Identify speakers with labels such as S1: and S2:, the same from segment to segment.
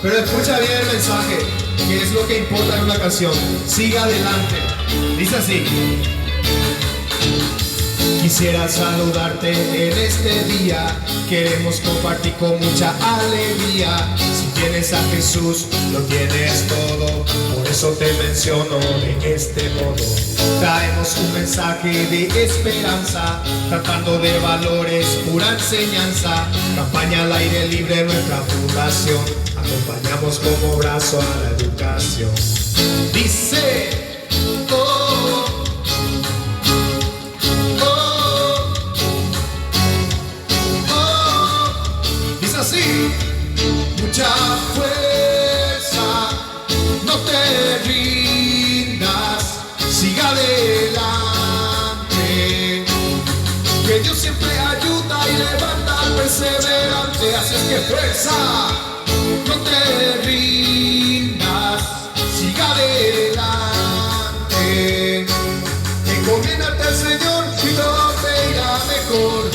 S1: Pero escucha bien el mensaje, que es lo que importa en una canción. Sigue adelante. Dice así: quisiera saludarte en este día, queremos compartir con mucha alegría. Si tienes a Jesús, lo tienes todo, por eso te menciono de este modo. Traemos un mensaje de esperanza, tratando de valores, pura enseñanza. Campaña al aire libre, nuestra fundación, acompañamos como brazo a la educación. Dice: así, mucha fuerza, no te rindas, siga adelante, que Dios siempre ayuda y levanta al perseverante. Así es que fuerza, no te rindas, siga adelante, encomiéndate al Señor y todo te irá mejor.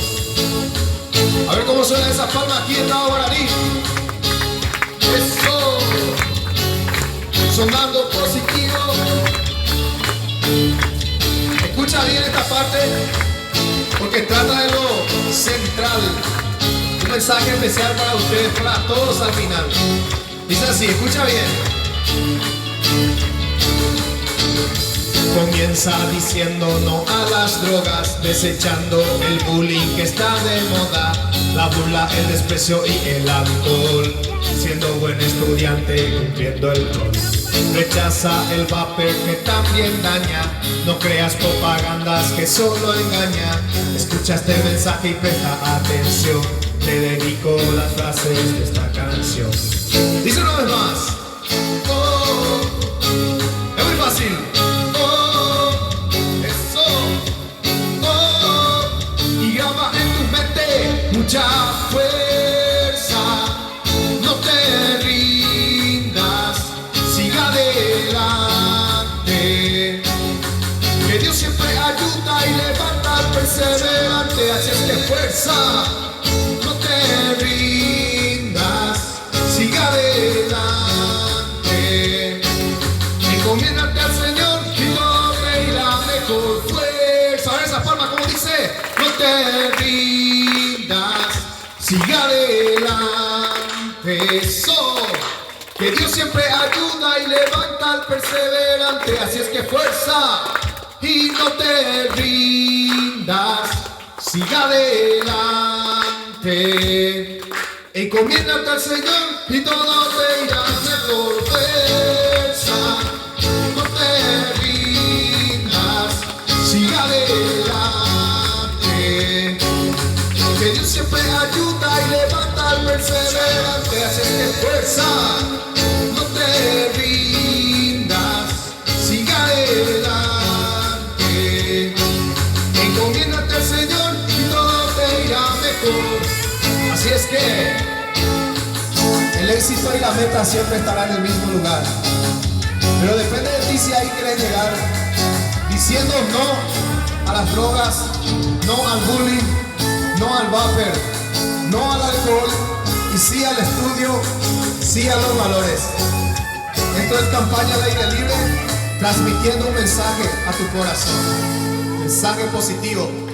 S1: A ver cómo suena esa palma aquí en Nuevo Guaraní. Eso, sonando positivo. Escucha bien esta parte, porque trata de lo central. Un mensaje especial para ustedes, para todos al final. Dice así, escucha bien. Comienza diciendo no a las drogas, desechando el bullying que está de moda, la burla, el desprecio y el alcohol, siendo buen estudiante, cumpliendo el rol. Rechaza el vapor que también daña, no creas propagandas que solo engaña. Escucha este mensaje y presta atención, te dedico las frases de esta canción. Dice una vez más. Oh, es muy fácil. Mucha fuerza, no te rindas, siga adelante, que Dios siempre ayuda y levanta al perseverante. Así es que fuerza, no te rindas, siga adelante, encomiéndate al Señor y todo te irá mejor. Fuerza, a ver esa palma como dice: no te rindas, siga adelante, eso, que Dios siempre ayuda y levanta al perseverante. Así es que fuerza y no te rindas, siga adelante, encomiéndate al Señor y todo te irá mejor. Fuerza, no te rindas, siga adelante, que Dios siempre ayuda y levanta al perseverante. Así es que fuerza, no te rindas, siga adelante, encomiéndate al Señor y todo te irá mejor. Así es que el éxito y la meta siempre estarán en el mismo lugar, pero depende de ti si ahí quieres llegar, diciendo no a las drogas, no al bullying, no al vapor, no al alcohol y sí al estudio, sí a los valores. Esto es Campaña al Aire Libre, transmitiendo un mensaje a tu corazón, mensaje positivo.